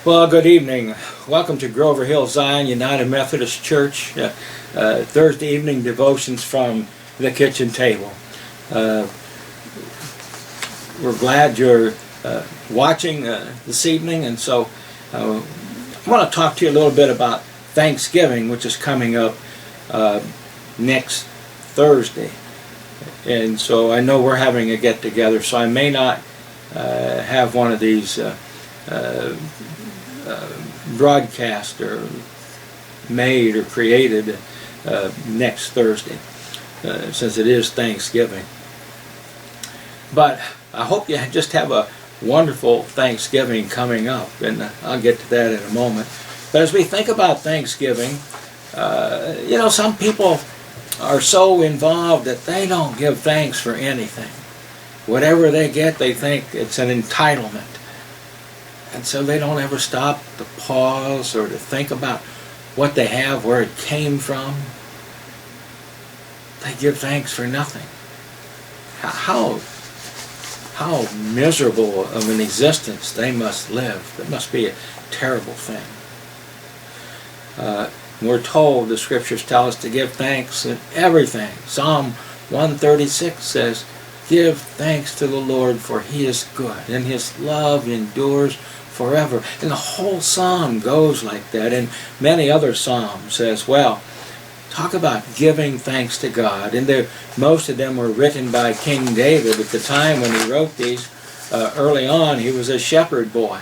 Well, good evening. Welcome to Grover Hill Zion United Methodist Church. Thursday evening devotions from the kitchen table. We're glad you're watching this evening, and so I want to talk to you a little bit about Thanksgiving, which is coming up next Thursday. And so I know we're having a get-together, so I may not have one of these broadcast or made or created next Thursday, since it is Thanksgiving. But I hope you just have a wonderful Thanksgiving coming up, and I'll get to that in a moment. But as we think about Thanksgiving, some people are so involved that they don't give thanks for anything. Whatever they get, they think it's an entitlement. And so they don't ever stop to pause or to think about what they have, where it came from. They give thanks for nothing. How miserable of an existence they must live. It must be a terrible thing. We're told, the scriptures tell us to give thanks in everything. Psalm 136 says, "Give thanks to the Lord, for He is good, and His love endures forever." And the whole psalm goes like that, and many other psalms as well. Talk about giving thanks to God. And most of them were written by King David at the time when he wrote these. Early on, he was a shepherd boy.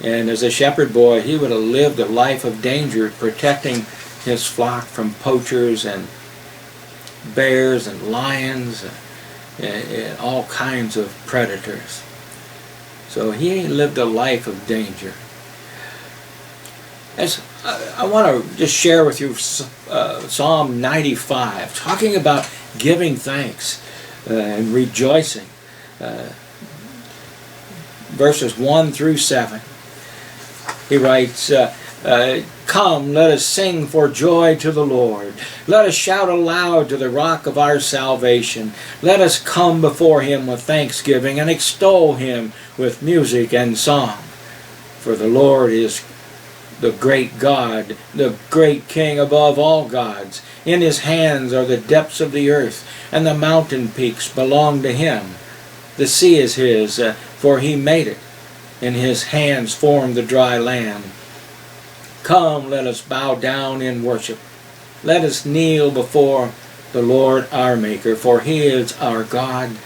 And as a shepherd boy, he would have lived a life of danger, protecting his flock from poachers and bears and lions and all kinds of predators. So he lived a life of danger. I want to just share with you Psalm 95, talking about giving thanks and rejoicing. Verses 1 through 7. He writes, "Come, let us sing for joy to the Lord. Let us shout aloud to the rock of our salvation. Let us come before Him with thanksgiving and extol Him with music and song. For the Lord is the great God, the great King above all gods. In His hands are the depths of the earth, and the mountain peaks belong to Him. The sea is His, for He made it. In His hands formed the dry land. Come, let us bow down in worship. Let us kneel before the Lord our Maker, for He is our God,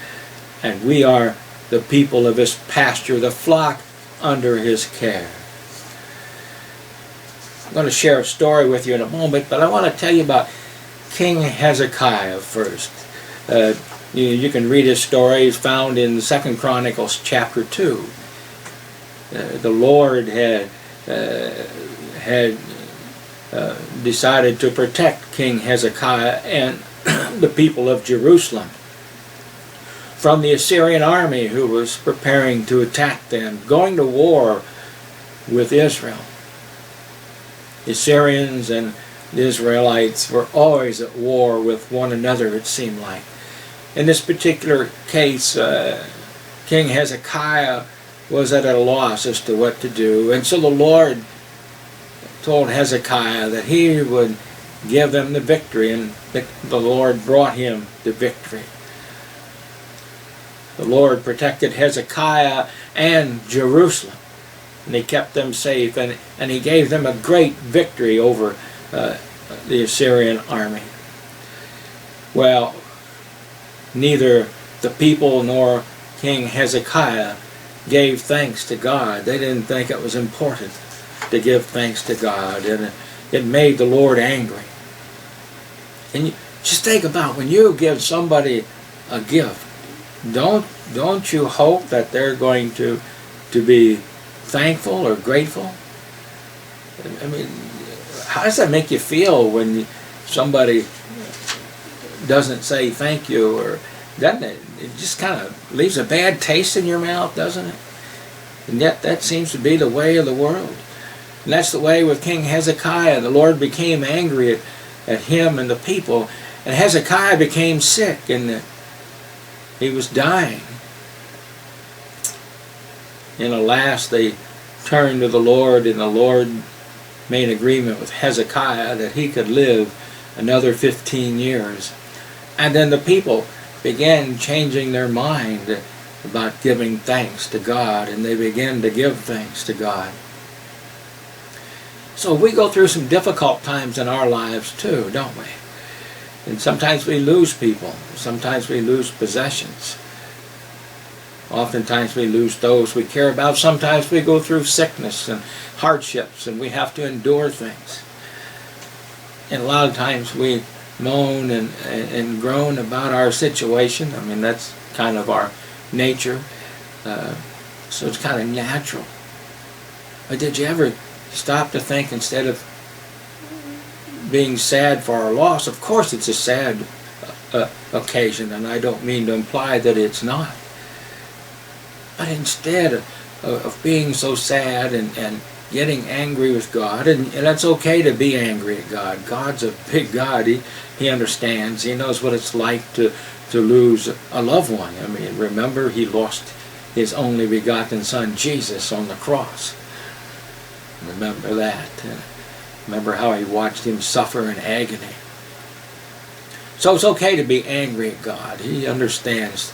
and we are the people of His pasture, the flock under His care." I'm going to share a story with you in a moment, but I want to tell you about King Hezekiah first. You can read his story. It's found in 2 Chronicles chapter 2. The Lord had decided to protect King Hezekiah and the people of Jerusalem from the Assyrian army who was preparing to attack them, going to war with Israel. The Assyrians and the Israelites were always at war with one another, it seemed like. In this particular case, King Hezekiah was at a loss as to what to do, and so the Lord told Hezekiah that He would give them the victory, and the Lord brought him the victory. The Lord protected Hezekiah and Jerusalem, and He kept them safe, and He gave them a great victory over the Assyrian army. Well, neither the people nor King Hezekiah gave thanks to God. They didn't think it was important to give thanks to God, and it made the Lord angry. And just think about when you give somebody a gift, don't you hope that they're going to be thankful or grateful? I mean, how does that make you feel when somebody doesn't say thank you, or doesn't it? It just kind of leaves a bad taste in your mouth, doesn't it? And yet that seems to be the way of the world. And that's the way with King Hezekiah. The Lord became angry at him and the people, and Hezekiah became sick, and he was dying. And alas, they turned to the Lord, and the Lord made an agreement with Hezekiah that he could live another 15 years. And then the people began changing their mind about giving thanks to God, and they began to give thanks to God. So we go through some difficult times in our lives too, don't we? And sometimes we lose people. Sometimes we lose possessions. Oftentimes we lose those we care about. Sometimes we go through sickness and hardships, and we have to endure things. And a lot of times we moan and groan about our situation. I mean, that's kind of our nature. So it's kind of natural. But did you ever stop to think, instead of being sad for our loss, of course it's a sad occasion, and I don't mean to imply that it's not. But instead of being so sad and getting angry with God, and that's okay to be angry at God. God's a big God. He understands. He knows what it's like to lose a loved one. I mean, remember, he lost his only begotten Son, Jesus, on the cross. Remember that. Remember how he watched him suffer in agony. So it's okay to be angry at God. He understands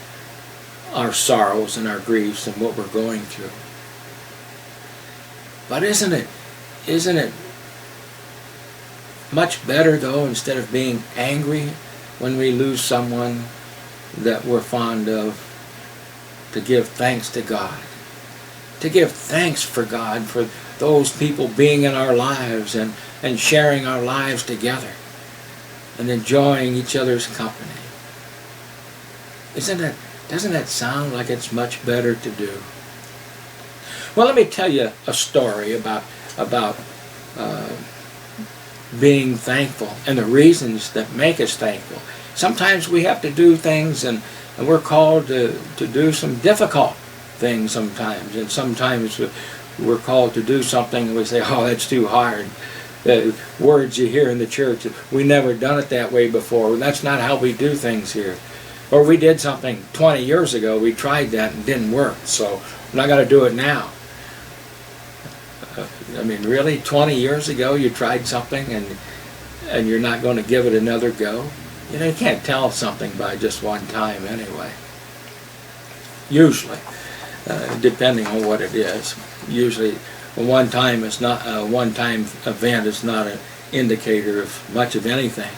our sorrows and our griefs and what we're going through. But isn't it much better, though, instead of being angry when we lose someone that we're fond of, to give thanks to God? To give thanks for God, for those people being in our lives and sharing our lives together and enjoying each other's company. Doesn't that sound like it's much better to do? Well, let me tell you a story about being thankful and the reasons that make us thankful. Sometimes we have to do things, and we're called to do some difficult things sometimes, and sometimes we're called to do something and we say, oh, that's too hard. Words you hear in the church, we never done it that way before. That's not how we do things here. Or we did something 20 years ago, we tried that and didn't work, so we're not going to do it now. I mean, really, 20 years ago you tried something and you're not going to give it another go? You know, you can't tell something by just one time anyway. Usually, depending on what it is. Usually, a one-time event is not an indicator of much of anything.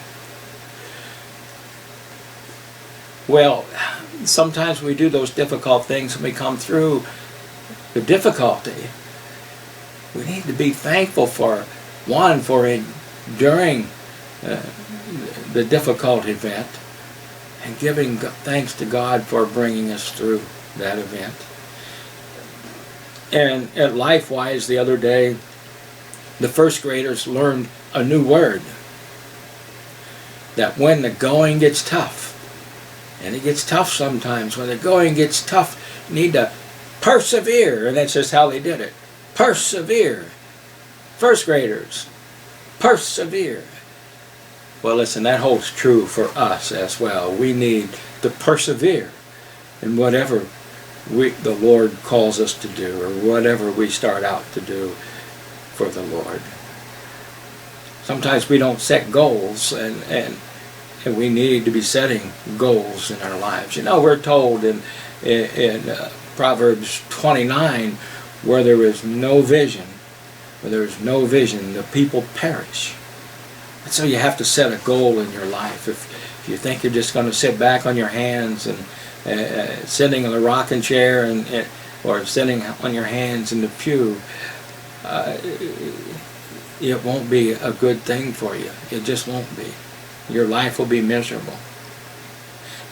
Well, sometimes we do those difficult things and we come through the difficulty. We need to be thankful for enduring the difficult event and giving thanks to God for bringing us through that event. And at LifeWise the other day, the first graders learned a new word. That when the going gets tough, and it gets tough sometimes, when the going gets tough, you need to persevere. And that's just how they did it. Persevere. First graders, persevere. Well, listen, that holds true for us as well. We need to persevere in whatever the Lord calls us to do, or whatever we start out to do for the Lord. Sometimes we don't set goals, and we need to be setting goals in our lives. You know, we're told in Proverbs 29, where there is no vision, the people perish. And so you have to set a goal in your life. If you think you're just going to sit back on your hands and sitting in the rocking chair or sitting on your hands in the pew, it won't be a good thing for you. It just won't be. Your life will be miserable.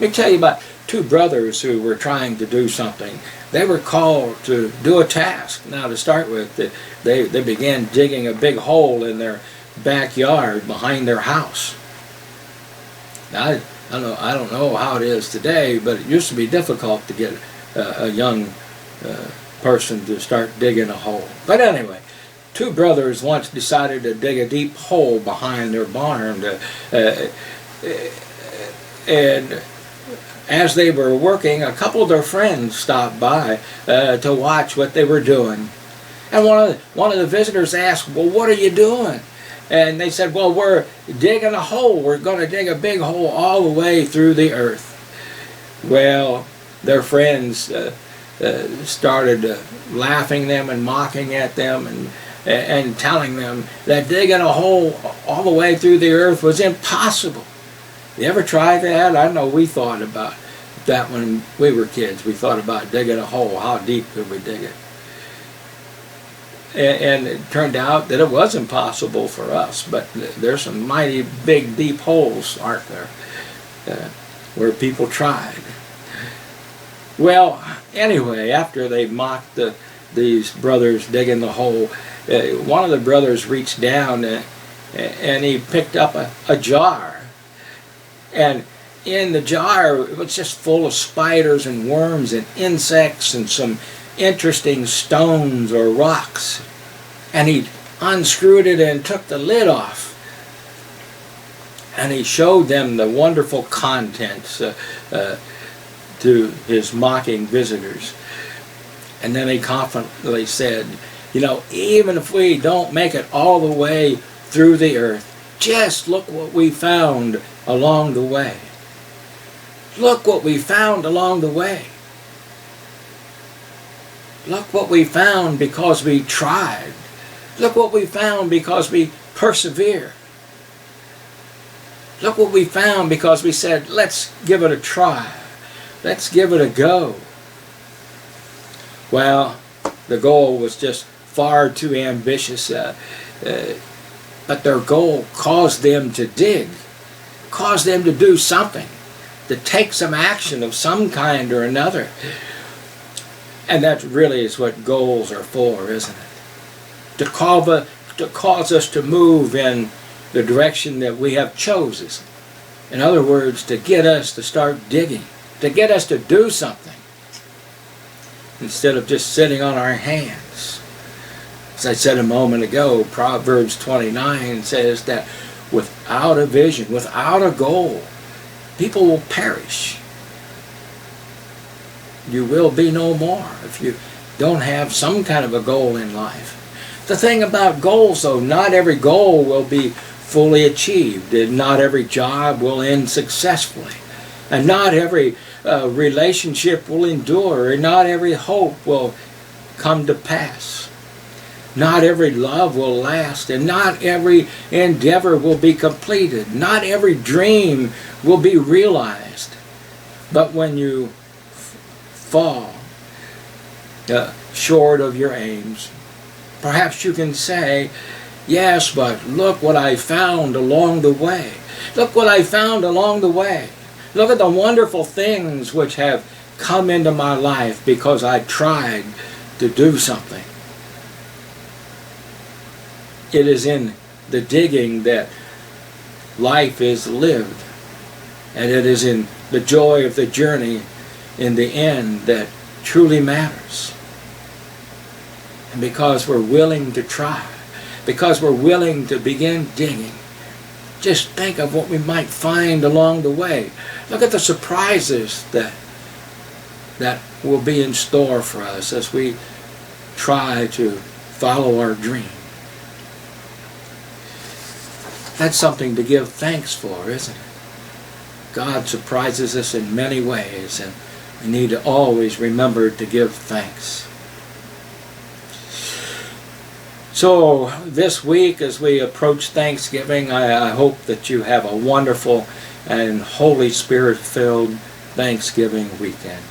Let me tell you about two brothers who were trying to do something. They were called to do a task. Now, to start with, they began digging a big hole in their backyard behind their house. Now, I don't know how it is today, but it used to be difficult to get a young person to start digging a hole. But anyway, two brothers once decided to dig a deep hole behind their barn. And as they were working, a couple of their friends stopped by to watch what they were doing. And one of the visitors asked, well, what are you doing? And they said, well, we're digging a hole. We're going to dig a big hole all the way through the earth. Well, their friends started laughing them and mocking at them and telling them that digging a hole all the way through the earth was impossible. You ever tried that? I know we thought about that when we were kids. We thought about digging a hole. How deep could we dig it? And it turned out that it was impossible for us, but there's some mighty big, deep holes, aren't there, where people tried. Well, anyway, after they mocked these brothers digging the hole, one of the brothers reached down and he picked up a jar. And in the jar, it was just full of spiders and worms and insects and some interesting stones or rocks. And he unscrewed it and took the lid off. And he showed them the wonderful contents to his mocking visitors. And then he confidently said, you know, even if we don't make it all the way through the earth, just look what we found along the way. Look what we found along the way. Look what we found because we tried. Look what we found because we persevered. Look what we found because we said, let's give it a try. Let's give it a go. Well, the goal was just far too ambitious, but their goal caused them to dig, caused them to do something, to take some action of some kind or another. And that really is what goals are for, isn't it? To cause us to move in the direction that we have chosen. In other words, to get us to start digging, to get us to do something, instead of just sitting on our hands. As I said a moment ago, Proverbs 29 says that without a vision, without a goal, people will perish. You will be no more if you don't have some kind of a goal in life. The thing about goals, though, not every goal will be fully achieved, and not every job will end successfully, and not every relationship will endure, and not every hope will come to pass. Not every love will last, and not every endeavor will be completed. Not every dream will be realized. But when you fall short of your aims, perhaps you can say, yes, but look what I found along the way. Look what I found along the way. Look at the wonderful things which have come into my life because I tried to do something. It is in the digging that life is lived. And it is in the joy of the journey in the end that truly matters. And because we're willing to try, because we're willing to begin digging, just think of what we might find along the way. Look at the surprises that will be in store for us as we try to follow our dream. That's something to give thanks for, isn't it? God surprises us in many ways, and we need to always remember to give thanks. So this week, as we approach Thanksgiving, I hope that you have a wonderful and Holy Spirit-filled Thanksgiving weekend.